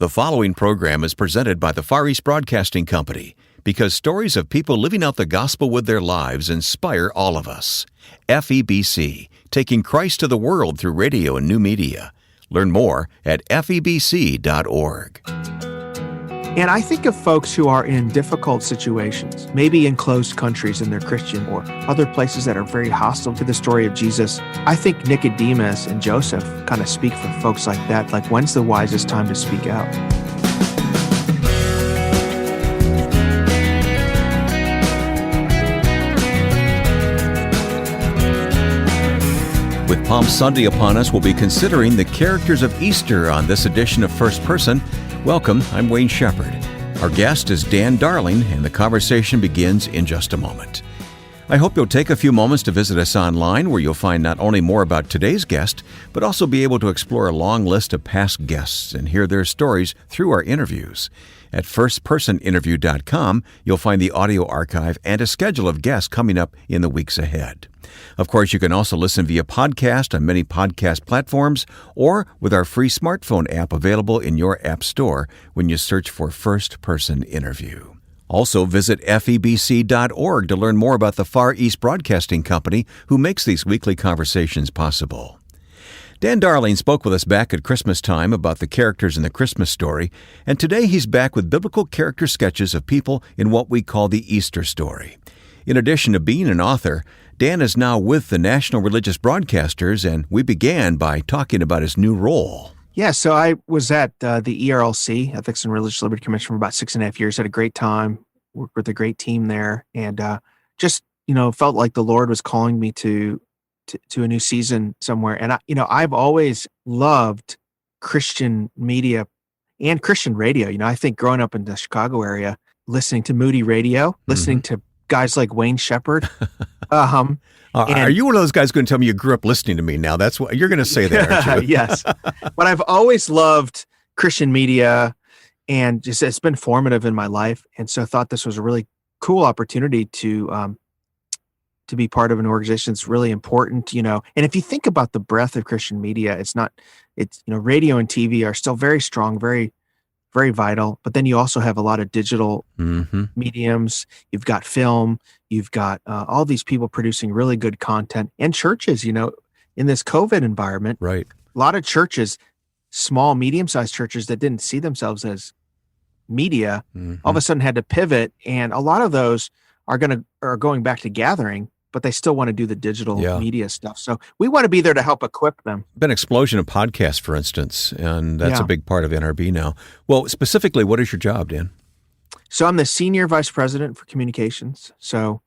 The following program is presented by the Far East Broadcasting Company because stories of people living out the gospel with their lives inspire all of us. FEBC, taking Christ to the world through radio and new media. Learn more at FEBC.org. And I think of folks who are in difficult situations, maybe in closed countries and they're Christian, or other places that are very hostile to the story of Jesus. I think Nicodemus and Joseph kind of speak for folks like that, like when's the wisest time to speak out? With Palm Sunday upon us, we'll be considering the characters of Easter on this edition of First Person. Welcome, I'm Wayne Shepherd. Our guest is Dan Darling, and the conversation begins in just a moment. I hope you'll take a few moments to visit us online, where you'll find not only more about today's guest, but also be able to explore a long list of past guests and hear their stories through our interviews. At firstpersoninterview.com, you'll find the audio archive and a schedule of guests coming up in the weeks ahead. Of course, you can also listen via podcast on many podcast platforms or with our free smartphone app available in your app store when you search for First Person Interview. Also, visit FEBC.org to learn more about the Far East Broadcasting Company, who makes these weekly conversations possible. Dan Darling spoke with us back at Christmas time about the characters in the Christmas story, and today he's back with biblical character sketches of people in what we call the Easter story. In addition to being an author, Dan is now with the National Religious Broadcasters, and we began by talking about his new role. Yeah, so I was at the ERLC, Ethics and Religious Liberty Commission, for about 6.5 years. Had a great time, worked with a great team there, and just, felt like the Lord was calling me to a new season somewhere. And I've always loved Christian media and Christian radio. I think growing up in the Chicago area, listening to Moody Radio, listening to guys like Wayne Shepherd. Are you one of those guys going to tell me you grew up listening to me now? That's what you're going to say there, aren't you? Yes. But I've always loved Christian media, and just it's been formative in my life. And so I thought this was a really cool opportunity to be part of an organization that's really important, And if you think about the breadth of Christian media, radio and TV are still very strong, very, very vital. But then you also have a lot of digital mediums. You've got film. You've got all these people producing really good content, and churches, in this COVID environment. Right. A lot of churches, small, medium-sized churches that didn't see themselves as media, all of a sudden had to pivot. And a lot of those are going back to gathering, but they still want to do the digital media stuff. So we want to be there to help equip them. Been an explosion of podcasts, for instance, and that's a big part of NRB now. Well, specifically, what is your job, Dan? So I'm the Senior Vice President for Communications. So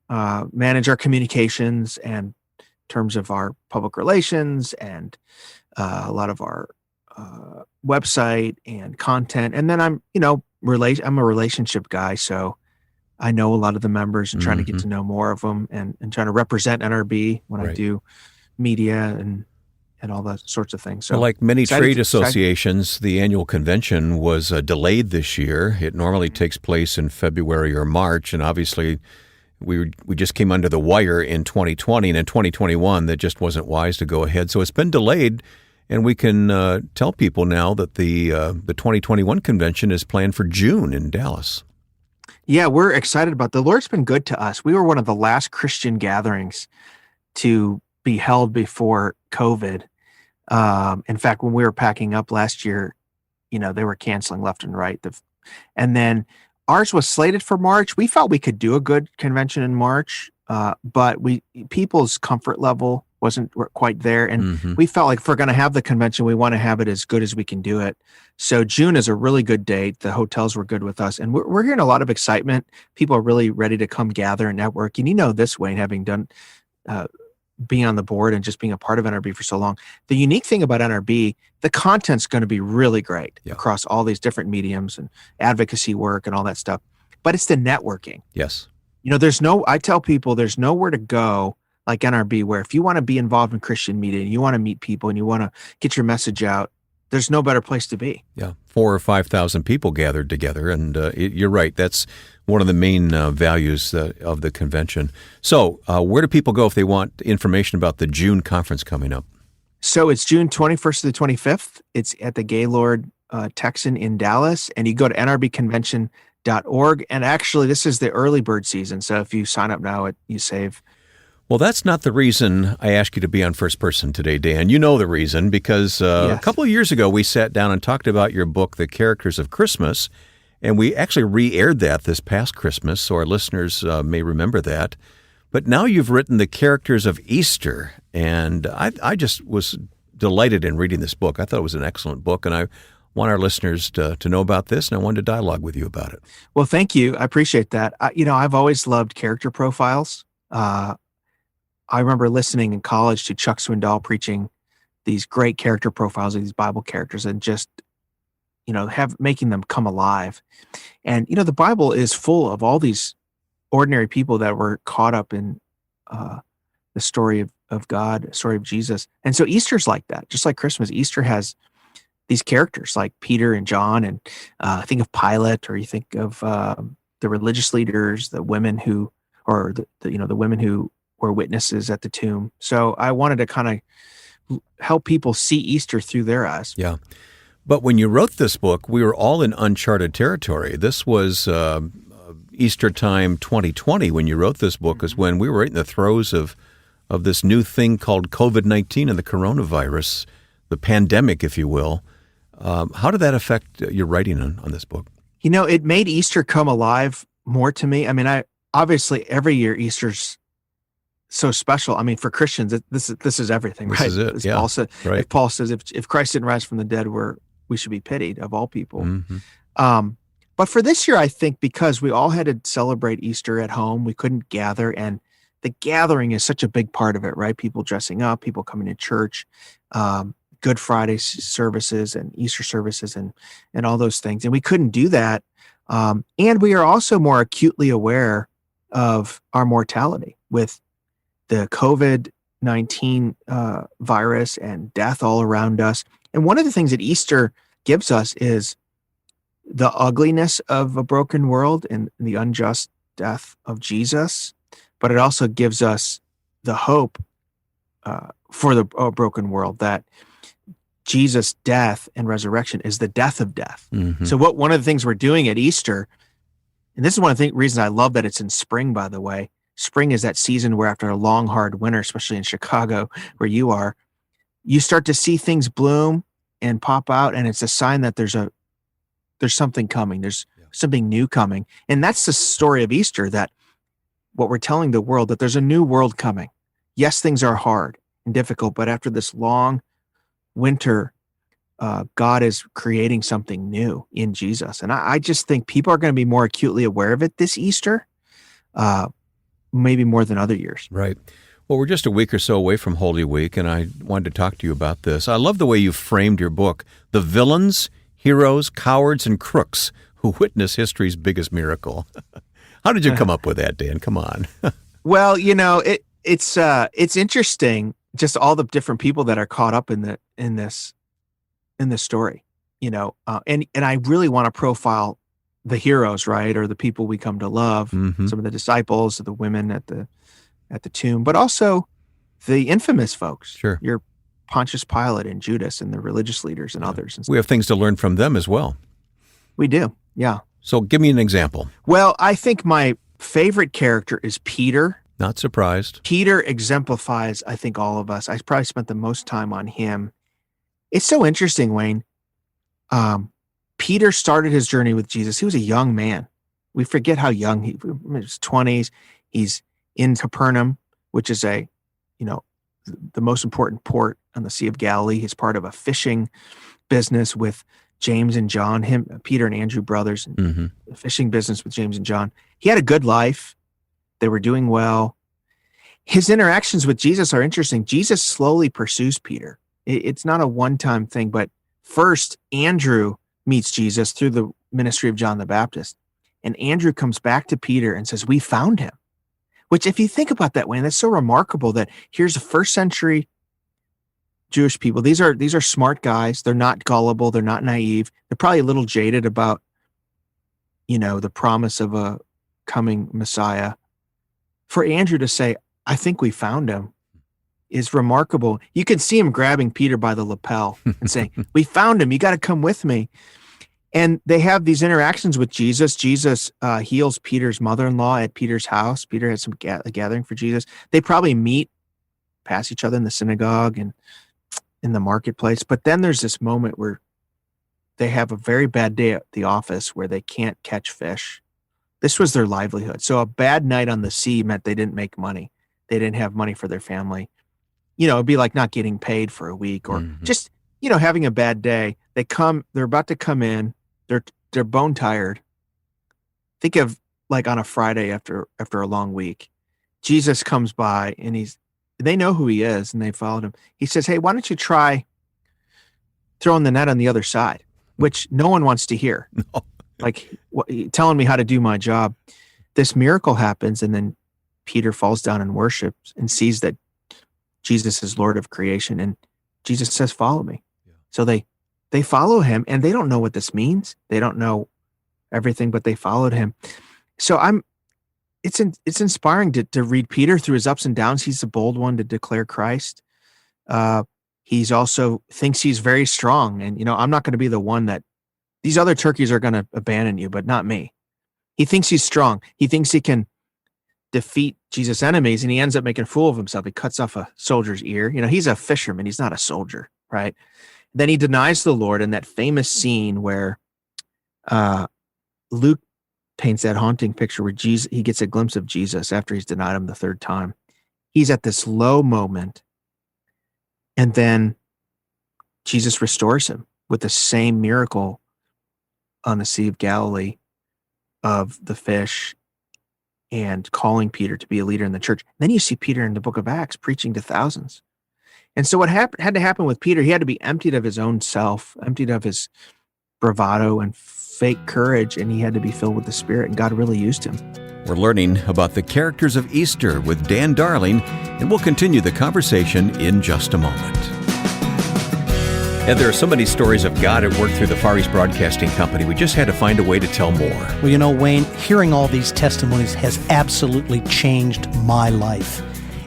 manage our communications and in terms of our public relations and a lot of our website and content. And then I'm a relationship guy, so I know a lot of the members and trying to get to know more of them and trying to represent NRB when I do media and all those sorts of things. So, like many trade associations, the annual convention was delayed this year. It normally takes place in February or March, and obviously we just came under the wire in 2020, and in 2021 that just wasn't wise to go ahead. So it's been delayed, and we can tell people now that the 2021 convention is planned for June in Dallas. Yeah, we're excited about it. The Lord's been good to us. We were one of the last Christian gatherings to be held before COVID. In fact, when we were packing up last year, they were canceling left and right. And then ours was slated for March. We felt we could do a good convention in March, but people's comfort level wasn't quite there. And we felt like if we're going to have the convention, we want to have it as good as we can do it. So June is a really good date. The hotels were good with us, and we're hearing a lot of excitement. People are really ready to come gather and network. And this, Wayne, having done being on the board and just being a part of NRB for so long, the unique thing about NRB, the content's going to be really great across all these different mediums and advocacy work and all that stuff. But it's the networking. Yes. I tell people there's nowhere to go like NRB, where if you want to be involved in Christian media and you want to meet people and you want to get your message out, there's no better place to be. Yeah, 4,000 or 5,000 people gathered together, and you're right. That's one of the main values of the convention. So where do people go if they want information about the June conference coming up? So it's June 21st to the 25th. It's at the Gaylord Texan in Dallas, and you go to nrbconvention.org. And actually, this is the early bird season. So if you sign up now, you save. Well, that's not the reason I asked you to be on First Person today, Dan. You know the reason, because Yes. a couple of years ago, we sat down and talked about your book, The Characters of Christmas, and we actually re-aired that this past Christmas, so our listeners may remember that. But now you've written The Characters of Easter, and I just was delighted in reading this book. I thought it was an excellent book, and I want our listeners to know about this, and I wanted to dialogue with you about it. Well, thank you. I appreciate that. I've always loved character profiles. I remember listening in college to Chuck Swindoll preaching these great character profiles of these Bible characters, and just, making them come alive. And, the Bible is full of all these ordinary people that were caught up in the story of God, the story of Jesus. And so Easter's like that, just like Christmas. Easter has these characters like Peter and John, and think of Pilate, or you think of the religious leaders, the women who, or the women who were witnesses at the tomb. So I wanted to kind of help people see Easter through their eyes. Yeah. But when you wrote this book, we were all in uncharted territory. This was Easter time 2020 when you wrote this book, is when we were right in the throes of this new thing called COVID-19 and the coronavirus, the pandemic, if you will. How did that affect your writing on this book? It made Easter come alive more to me. I mean, obviously every year Easter's so special. I mean, for Christians, this is everything, right? This is it. As Yeah. Paul said, Right. If Paul says, if Christ didn't rise from the dead, we should be pitied of all people. Mm-hmm. But for this year, I think because we all had to celebrate Easter at home, we couldn't gather, and the gathering is such a big part of it, right? People dressing up, people coming to church, Good Friday services and Easter services, and all those things. And we couldn't do that. And we are also more acutely aware of our mortality with the COVID-19 virus and death all around us. And one of the things that Easter gives us is the ugliness of a broken world and the unjust death of Jesus, but it also gives us the hope for the broken world, that Jesus' death and resurrection is the death of death. Mm-hmm. So one of the things we're doing at Easter, and this is one of the reasons I love that it's in spring, by the way. Spring is that season where after a long, hard winter, especially in Chicago, where you are, you start to see things bloom and pop out, and it's a sign that there's something coming. There's something new coming. And that's the story of Easter, that what we're telling the world, that there's a new world coming. Yes, things are hard and difficult, but after this long winter, God is creating something new in Jesus. And I just think people are going to be more acutely aware of it this Easter, maybe more than other years. Right. Well, we're just a week or so away from Holy Week, and I wanted to talk to you about this. I love the way you framed your book, The Villains, Heroes, Cowards, and Crooks Who Witness History's Biggest Miracle. How did you come up with that, Dan? Come on. Well, it's interesting, just all the different people that are caught up in this story, and I really want to profile the heroes, right? Or the people we come to love, Mm-hmm. some of the disciples, the women at the tomb, but also the infamous folks. Sure. Your Pontius Pilate and Judas and the religious leaders and others. And We have things to learn from them as well. we do. Yeah. So give me an example. Well, I think my favorite character is Peter. Not surprised. Peter exemplifies, I think, all of us. I probably spent the most time on him. It's so interesting, Wayne. Peter started his journey with Jesus. He was a young man. We forget how young he was. In his 20s. He's in Capernaum, which is the most important port on the Sea of Galilee. He's part of a fishing business with James and John, Peter and Andrew brothers, Mm-hmm. a fishing business with James and John. He had a good life. They were doing well. His interactions with Jesus are interesting. Jesus slowly pursues Peter. It's not a one-time thing, but first Andrew meets Jesus through the ministry of John the Baptist. And Andrew comes back to Peter and says, "We found him." Which, if you think about that, Wayne, that's so remarkable that here's the first century Jewish people. These are smart guys. They're not gullible. They're not naive. They're probably a little jaded about, the promise of a coming Messiah. For Andrew to say, "I think we found him," is remarkable. You can see him grabbing Peter by the lapel and saying, "We found him. You got to come with me." And they have these interactions with Jesus. Jesus heals Peter's mother-in-law at Peter's house. Peter has a gathering for Jesus. They probably meet, pass each other in the synagogue and in the marketplace. But then there's this moment where they have a very bad day at the office where they can't catch fish. This was their livelihood. So a bad night on the sea meant they didn't make money. They didn't have money for their family. It'd be like not getting paid for a week or just, having a bad day. They're about to come in. They're bone tired. Think of like on a Friday after a long week. Jesus comes by and they know who he is and they followed him. He says, "Hey, why don't you try throwing the net on the other side?" Which no one wants to hear. No. Like telling me how to do my job. This miracle happens, and then Peter falls down and worships and sees that Jesus is Lord of creation. And Jesus says, "Follow me." Yeah. So they follow him, and they don't know what this means. They don't know everything, but they followed him. So it's inspiring to read Peter through his ups and downs. He's the bold one to declare Christ. He's also thinks he's very strong. And, I'm not going to be the one that these other turkeys are going to abandon you, but not me. He thinks he's strong. He thinks he can defeat Jesus' enemies, and he ends up making a fool of himself. He cuts off a soldier's ear. He's a fisherman. He's not a soldier, right? Then he denies the Lord in that famous scene where Luke paints that haunting picture where he gets a glimpse of Jesus after he's denied him the third time. He's at this low moment, and then Jesus restores him with the same miracle on the Sea of Galilee of the fish and calling Peter to be a leader in the church. Then you see Peter in the book of Acts preaching to thousands. And so what had to happen with Peter, he had to be emptied of his own self, emptied of his bravado and fake courage, and he had to be filled with the Spirit, and God really used him. We're learning about the characters of Easter with Dan Darling, and we'll continue the conversation in just a moment. And there are so many stories of God at work through the Far East Broadcasting Company. We just had to find a way to tell more. Well, Wayne, hearing all these testimonies has absolutely changed my life.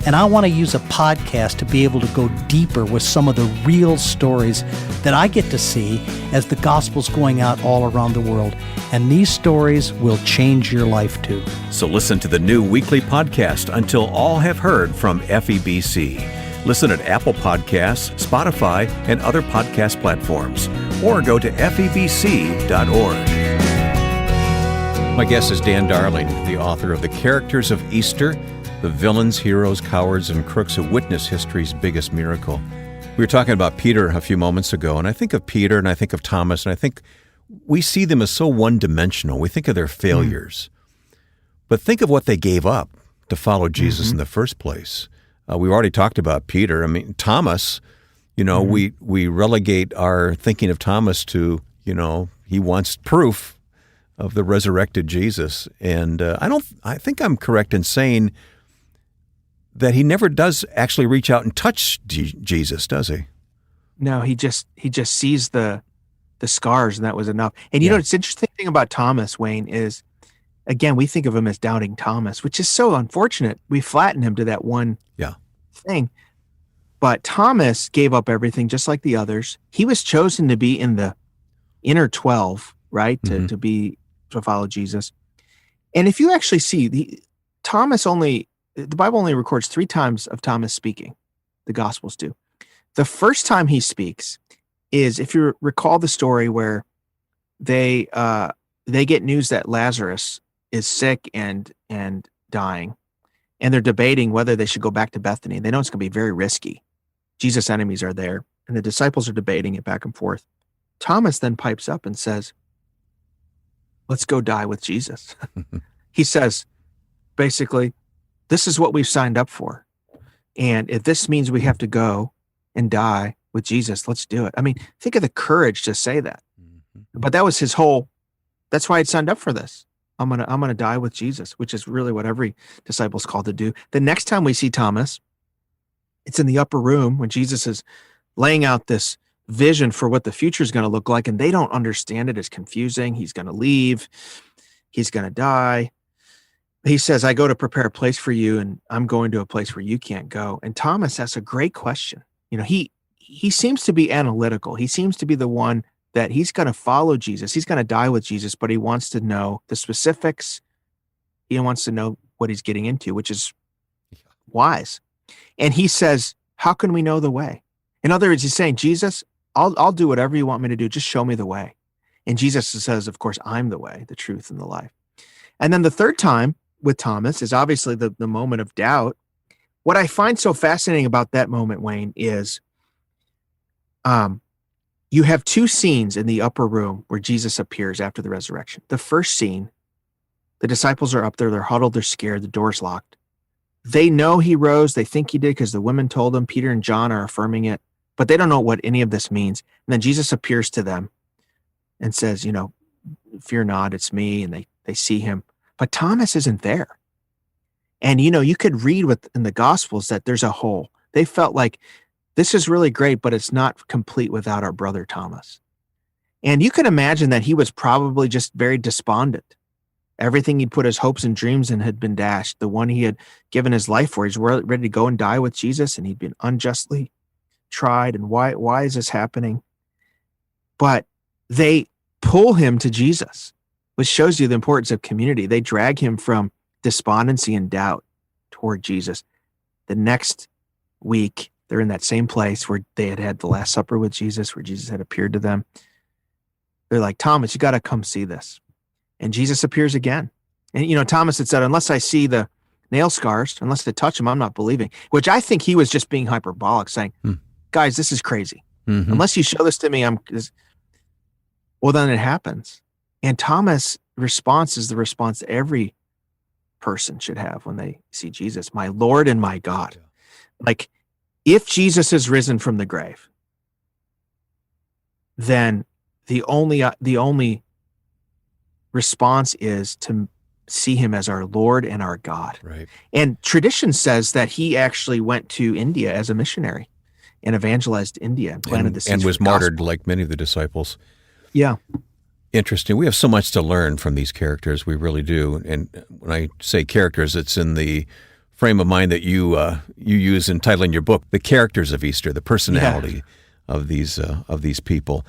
And I want to use a podcast to be able to go deeper with some of the real stories that I get to see as the gospel's going out all around the world. And these stories will change your life too. So listen to the new weekly podcast, Until All Have Heard, from FEBC. Listen at Apple Podcasts, Spotify, and other podcast platforms. Or go to febc.org. My guest is Dan Darling, the author of The Characters of Easter, the villains, heroes, cowards, and crooks who witness history's biggest miracle. We were talking about Peter a few moments ago, and I think of Peter and I think of Thomas, and I think we see them as so one-dimensional. We think of their failures. But think of what they gave up to follow Jesus in the first place. We've already talked about Peter. I mean, Thomas, we relegate our thinking of Thomas to, he wants proof of the resurrected Jesus. And I think I'm correct in saying that he never does actually reach out and touch Jesus, does he? No, he just sees the scars, and that was enough. And it's interesting thing about Thomas, Wayne, is again, we think of him as doubting Thomas, which is so unfortunate. We flatten him to that one thing. But Thomas gave up everything just like the others. He was chosen to be in the inner 12, right? To follow Jesus. And if you actually see the Bible only records 3 times of Thomas speaking. The Gospels do. The first time he speaks is, if you recall the story where they get news that Lazarus is sick and dying, and they're debating whether they should go back to Bethany. They know it's going to be very risky. Jesus' enemies are there, and the disciples are debating it back and forth. Thomas then pipes up and says, "Let's go die with Jesus." He says, basically, this is what we've signed up for. And if this means we have to go and die with Jesus, let's do it. I mean, think of the courage to say that. But that was that's why he signed up for this. I'm gonna die with Jesus, which is really what every disciple's called to do. The next time we see Thomas, it's in the upper room when Jesus is laying out this vision for what the future is going to look like, and they don't understand it. It's confusing. He's going to leave. He's going to die. He says, I go to prepare a place for you, and I'm going to a place where you can't go. And Thomas asks a great question. He seems to be analytical. He seems to be the one that he's going to follow Jesus. He's going to die with Jesus, but he wants to know the specifics. He wants to know what he's getting into, which is wise. And he says, how can we know the way? In other words, he's saying, Jesus, I'll do whatever you want me to do. Just show me the way. And Jesus says, of course, I'm the way, the truth, and the life. And then the third time with Thomas is obviously the moment of doubt. What I find so fascinating about that moment, Wayne, is you have two scenes in the upper room where Jesus appears after the resurrection. The first scene, the disciples are up there, they're huddled, they're scared, the door's locked. They know he rose, they think he did because the women told them. Peter and John are affirming it, but they don't know what any of this means. And then Jesus appears to them and says, fear not, it's me. And they see him. But Thomas isn't there. And, you could read in the Gospels that there's a hole. They felt like this is really great, but it's not complete without our brother Thomas. And you can imagine that he was probably just very despondent. Everything he'd put his hopes and dreams in had been dashed. The one he had given his life for, he's ready to go and die with Jesus, and he'd been unjustly tried. And why is this happening? But they pull him to Jesus, which shows you the importance of community. They drag him from despondency and doubt toward Jesus. The next week, they're in that same place where they had the Last Supper with Jesus, where Jesus had appeared to them. They're like, Thomas, you got to come see this. And Jesus appears again. And, Thomas had said, unless I see the nail scars, unless I touch them, I'm not believing, which I think he was just being hyperbolic, saying, guys, this is crazy. Mm-hmm. Unless you show this to me, well, then it happens. And Thomas' response is the response every person should have when they see Jesus, my Lord and my God. Yeah. Like, if Jesus is risen from the grave, then the only response is to see him as our Lord and our God. Right. And tradition says that he actually went to India as a missionary and evangelized India and planted the seeds and was for the martyred gospel. like many of the disciples. Yeah. Interesting. We have so much to learn from these characters. We really do. And when I say characters, it's in the frame of mind that you use in titling your book, The Characters of Easter, the personality of these people.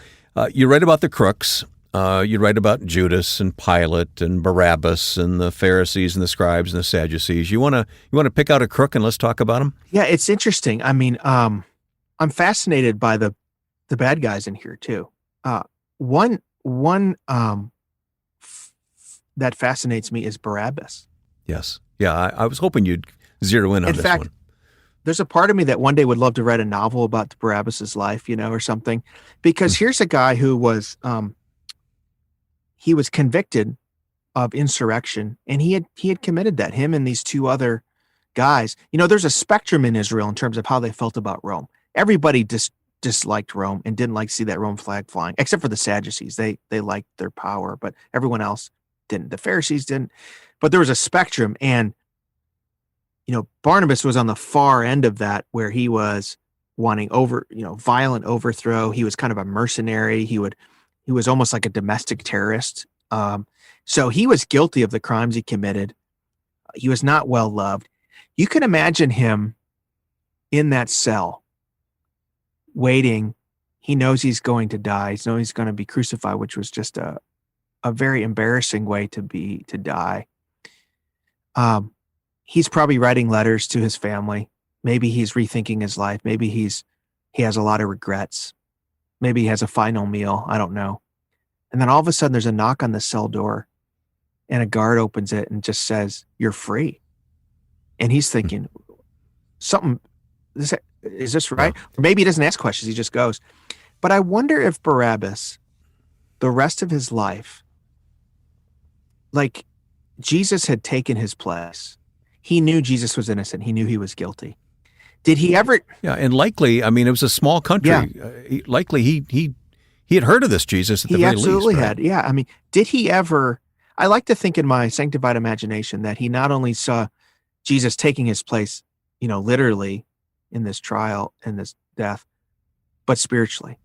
You write about the Crooks. You write about Judas and Pilate and Barabbas and the Pharisees and the scribes and the Sadducees. You want to pick out a crook and let's talk about them? Yeah, it's interesting. I mean, I'm fascinated by the bad guys in here too. One that fascinates me is Barabbas. Yes. Yeah, I was hoping you'd zero in on this one. There's a part of me that one day would love to write a novel about Barabbas's life, or something, because here's a guy who was he was convicted of insurrection, and he had committed that. Him and these two other guys. There's a spectrum in Israel in terms of how they felt about Rome. Everybody disliked Rome and didn't like to see that Rome flag flying, except for the Sadducees. They liked their power, but everyone else didn't. The Pharisees didn't. But there was a spectrum, and Barnabas was on the far end of that, where he was wanting violent overthrow. He was kind of a mercenary. He was almost like a domestic terrorist. So he was guilty of the crimes he committed. He was not well loved. You can imagine him in that cell, waiting. He knows he's going to die. He knows he's going to be crucified, which was just a very embarrassing way to die. He's probably writing letters to his family. Maybe he's rethinking his life. Maybe he has a lot of regrets. Maybe he has a final meal. I don't know. And then all of a sudden there's a knock on the cell door, and a guard opens it and just says, "You're free." And he's thinking, is this right? Yeah. Or maybe he doesn't ask questions. He just goes. But I wonder if Barabbas, the rest of his life, like Jesus had taken his place. He knew Jesus was innocent. He knew he was guilty. Did he ever? Yeah, and likely, it was a small country. Yeah. Likely he had heard of this Jesus at the very least. He absolutely right? had. Yeah, did he ever? I like to think in my sanctified imagination that he not only saw Jesus taking his place, literally in this trial and this death, but spiritually.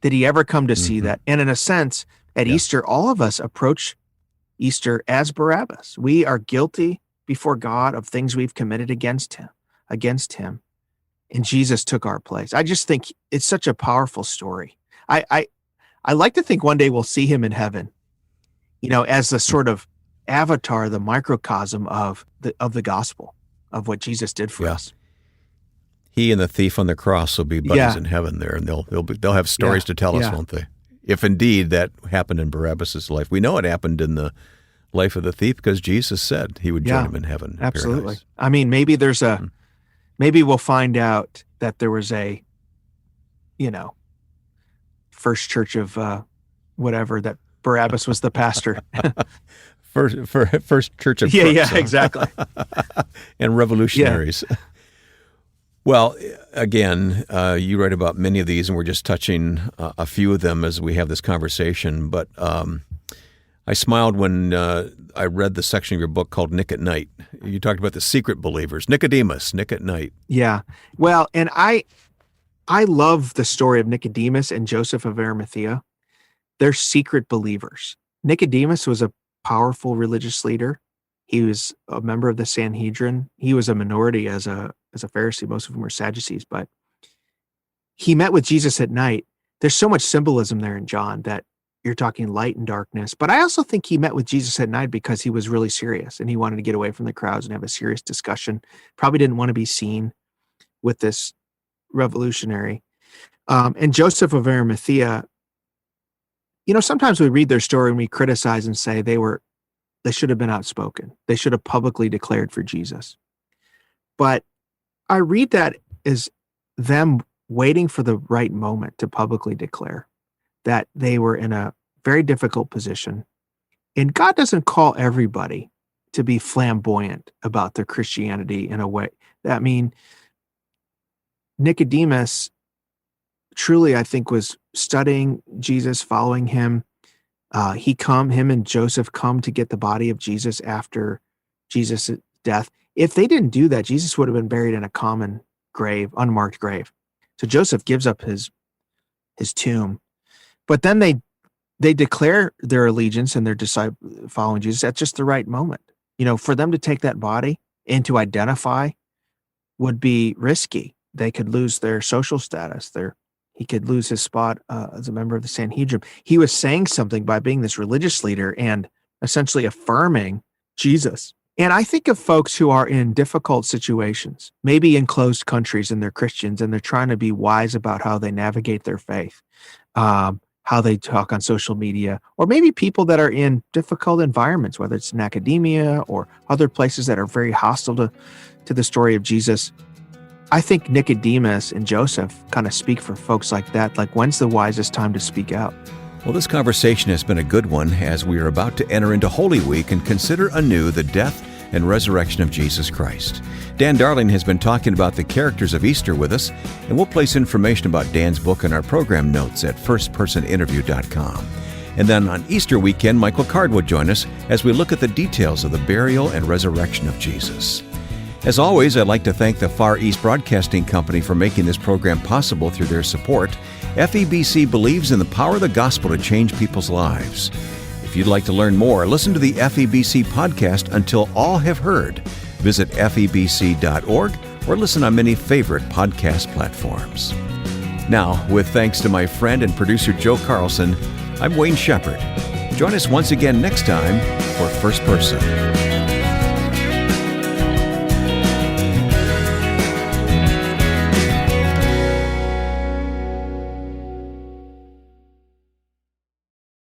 Did he ever come to see that? And in a sense, at Easter, all of us approach Easter as Barabbas. We are guilty before God of things we've committed against him. And Jesus took our place. I just think it's such a powerful story. I like to think one day we'll see him in heaven, as the sort of avatar, the microcosm of the gospel, of what Jesus did for us. He and the thief on the cross will be buddies in heaven there, and they'll have stories to tell us, won't they? If indeed that happened in Barabbas' life. We know it happened in the life of the thief because Jesus said he would join him in heaven. Absolutely. Paradise. I mean, maybe maybe we'll find out that there was a, First Church of whatever, that Barabbas was the pastor. First Church of Crooks. Yeah, exactly. And revolutionaries. Yeah. Well, again, you write about many of these, and we're just touching a few of them as we have this conversation. But I smiled when I read the section of your book called Nick at Night. You talked about the secret believers, Nicodemus, Nick at Night. Yeah. Well, and I love the story of Nicodemus and Joseph of Arimathea. They're secret believers. Nicodemus was a powerful religious leader. He was a member of the Sanhedrin. He was a minority as a Pharisee. Most of them were Sadducees, but he met with Jesus at night. There's so much symbolism there in John that you're talking light and darkness. But I also think he met with Jesus at night because he was really serious and he wanted to get away from the crowds and have a serious discussion. Probably didn't want to be seen with this revolutionary. And Joseph of Arimathea, sometimes we read their story and we criticize and say they should have been outspoken. They should have publicly declared for Jesus. But I read that as them waiting for the right moment to publicly declare that they were in a very difficult position. And God doesn't call everybody to be flamboyant about their Christianity in a way. Nicodemus truly, I think, was studying Jesus, following him. Him and Joseph come to get the body of Jesus after Jesus' death. If they didn't do that, Jesus would have been buried in a common grave, unmarked grave. So Joseph gives up his tomb. But then they declare their allegiance and their following Jesus at just the right moment. For them to take that body and to identify would be risky. They could lose their social status. He could lose his spot as a member of the Sanhedrin. He was saying something by being this religious leader and essentially affirming Jesus. And I think of folks who are in difficult situations, maybe in closed countries and they're Christians and they're trying to be wise about how they navigate their faith, how they talk on social media, or maybe people that are in difficult environments, whether it's in academia or other places that are very hostile to the story of Jesus. I think Nicodemus and Joseph kind of speak for folks like that. Like, when's the wisest time to speak out? Well, this conversation has been a good one as we are about to enter into Holy Week and consider anew the death and resurrection of Jesus Christ. Dan Darling has been talking about the characters of Easter with us, and we'll place information about Dan's book in our program notes at firstpersoninterview.com. And then on Easter weekend, Michael Card will join us as we look at the details of the burial and resurrection of Jesus. As always, I'd like to thank the Far East Broadcasting Company for making this program possible through their support. FEBC believes in the power of the gospel to change people's lives. If you'd like to learn more, listen to the FEBC podcast Until All Have Heard. Visit febc.org or listen on many favorite podcast platforms. Now, with thanks to my friend and producer Joe Carlson, I'm Wayne Shepherd. Join us once again next time for First Person.